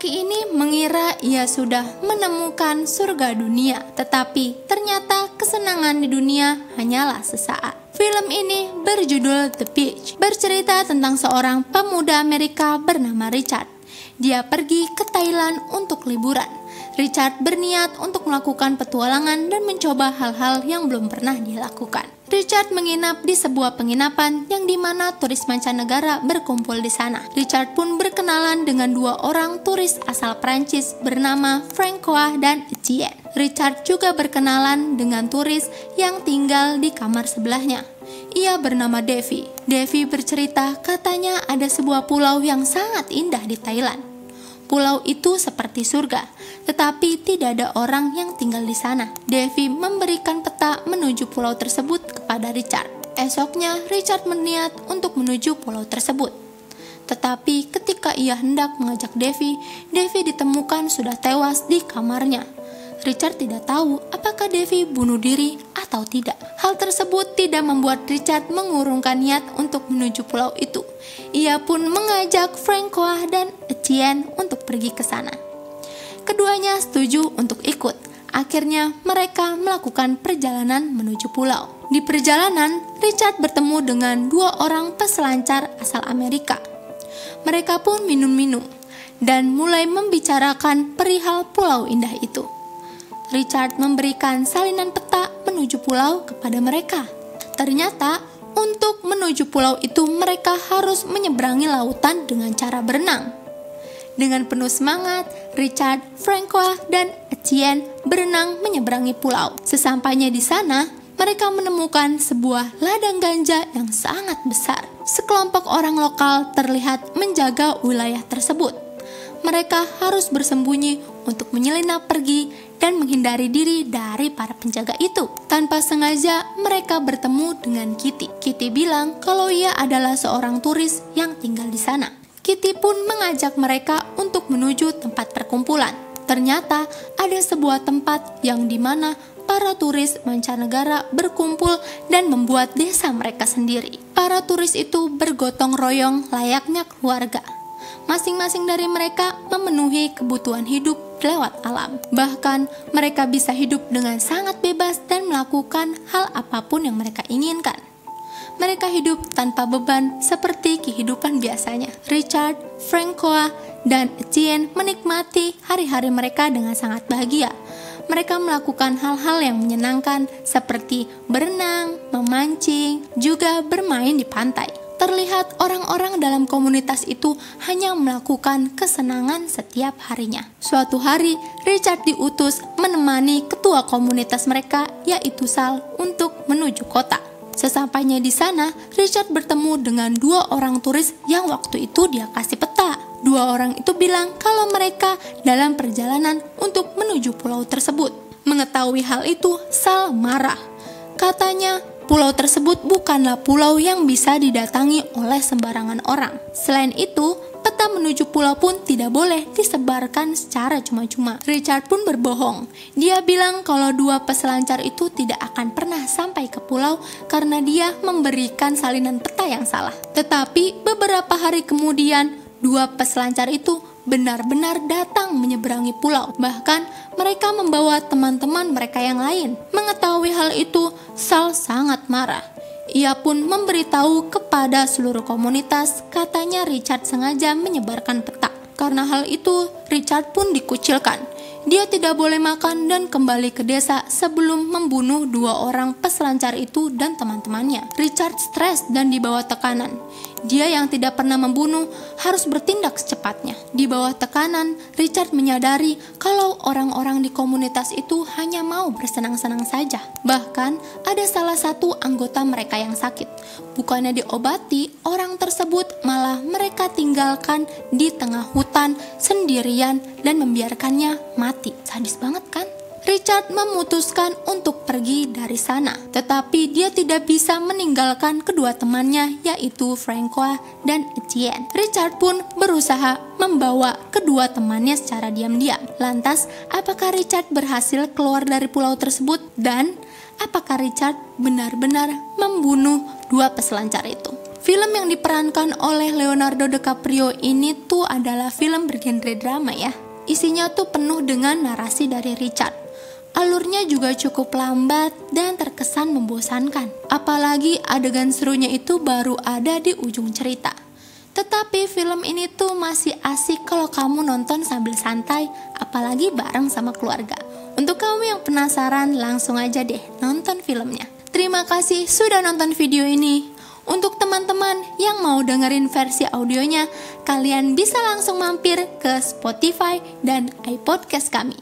Lelaki ini mengira ia sudah menemukan surga dunia, tetapi ternyata kesenangan di dunia hanyalah sesaat. Film ini berjudul The Beach, bercerita tentang seorang pemuda Amerika bernama Richard. Dia pergi ke Thailand untuk liburan. Richard berniat untuk melakukan petualangan dan mencoba hal-hal yang belum pernah dia lakukan. Richard menginap di sebuah penginapan yang dimana turis mancanegara berkumpul di sana. Richard pun berkenalan dengan dua orang turis asal Prancis bernama Francois dan Etienne. Richard juga berkenalan dengan turis yang tinggal di kamar sebelahnya. Ia bernama Davy. Davy bercerita katanya ada sebuah pulau yang sangat indah di Thailand. Pulau itu seperti surga, tetapi tidak ada orang yang tinggal di sana. Davy memberikan peta menuju pulau tersebut kepada Richard. Esoknya, Richard berniat untuk menuju pulau tersebut. Tetapi ketika ia hendak mengajak Davy, Davy ditemukan sudah tewas di kamarnya. Richard tidak tahu apakah Davy bunuh diri atau tidak. Hal tersebut tidak membuat Richard mengurungkan niat untuk menuju pulau itu. Ia pun mengajak Francois dan Etienne untuk pergi ke sana. Keduanya setuju untuk ikut. Akhirnya mereka melakukan perjalanan menuju pulau. Di perjalanan, Richard bertemu dengan dua orang peselancar asal Amerika. Mereka pun minum-minum dan mulai membicarakan perihal pulau indah itu. Richard memberikan salinan peta menuju pulau kepada mereka. Ternyata untuk menuju pulau itu mereka harus menyeberangi lautan dengan cara berenang. Dengan penuh semangat, Richard, Francois, dan Etienne berenang menyeberangi pulau. Sesampainya di sana, mereka menemukan sebuah ladang ganja yang sangat besar. Sekelompok orang lokal terlihat menjaga wilayah tersebut. Mereka harus bersembunyi untuk menyelinap pergi dan menghindari diri dari para penjaga itu. Tanpa sengaja, mereka bertemu dengan Kitty. Kitty bilang kalau ia adalah seorang turis yang tinggal di sana. Kitty pun mengajak mereka untuk menuju tempat perkumpulan. Ternyata ada sebuah tempat yang dimana para turis mancanegara berkumpul dan membuat desa mereka sendiri. Para turis itu bergotong royong layaknya keluarga. Masing-masing dari mereka memenuhi kebutuhan hidup lewat alam. Bahkan mereka bisa hidup dengan sangat bebas dan melakukan hal apapun yang mereka inginkan. Mereka hidup tanpa beban seperti kehidupan biasanya. Richard, Francois, dan Etienne menikmati hari-hari mereka dengan sangat bahagia. Mereka melakukan hal-hal yang menyenangkan seperti berenang, memancing, juga bermain di pantai. Terlihat orang-orang dalam komunitas itu hanya melakukan kesenangan setiap harinya. Suatu hari, Richard diutus menemani ketua komunitas mereka, yaitu Sal, untuk menuju kota. Sesampainya di sana, Richard bertemu dengan dua orang turis yang waktu itu dia kasih peta. Dua orang itu bilang kalau mereka dalam perjalanan untuk menuju pulau tersebut. Mengetahui hal itu, Sal marah. Katanya, pulau tersebut bukanlah pulau yang bisa didatangi oleh sembarangan orang. Selain itu, peta menuju pulau pun tidak boleh disebarkan secara cuma-cuma. Richard pun berbohong. Dia bilang kalau dua peselancar itu tidak akan pernah sampai ke pulau karena dia memberikan salinan peta yang salah. Tetapi beberapa hari kemudian, dua peselancar itu benar-benar datang menyeberangi pulau. Bahkan mereka membawa teman-teman mereka yang lain. Mengetahui hal itu, Sal sangat marah. Ia pun memberitahu kepada seluruh komunitas, katanya Richard sengaja menyebarkan peta. Karena hal itu, Richard pun dikucilkan. Dia tidak boleh makan dan kembali ke desa sebelum membunuh dua orang peselancar itu dan teman-temannya. Richard stres dan dibawa tekanan. Dia yang tidak pernah membunuh harus bertindak secepatnya. Di bawah tekanan, Richard menyadari kalau orang-orang di komunitas itu hanya mau bersenang-senang saja. Bahkan ada salah satu anggota mereka yang sakit. Bukannya diobati, orang tersebut malah mereka tinggalkan di tengah hutan sendirian dan membiarkannya mati. Sadis banget kan? Richard memutuskan untuk pergi dari sana, tetapi dia tidak bisa meninggalkan kedua temannya, yaitu Francois dan Etienne. Richard pun berusaha membawa kedua temannya secara diam-diam. Lantas, apakah Richard berhasil keluar dari pulau tersebut? Dan apakah Richard benar-benar membunuh dua peselancar itu? Film yang diperankan oleh Leonardo DiCaprio ini tuh adalah film bergenre drama ya. Isinya tuh penuh dengan narasi dari Richard. Alurnya juga cukup lambat dan terkesan membosankan. Apalagi adegan serunya itu baru ada di ujung cerita. Tetapi film ini tuh masih asik kalau kamu nonton sambil santai, apalagi bareng sama keluarga. Untuk kamu yang penasaran, langsung aja deh nonton filmnya. Terima kasih sudah nonton video ini. Untuk teman-teman yang mau dengerin versi audionya, kalian bisa langsung mampir ke Spotify dan iPodcast kami.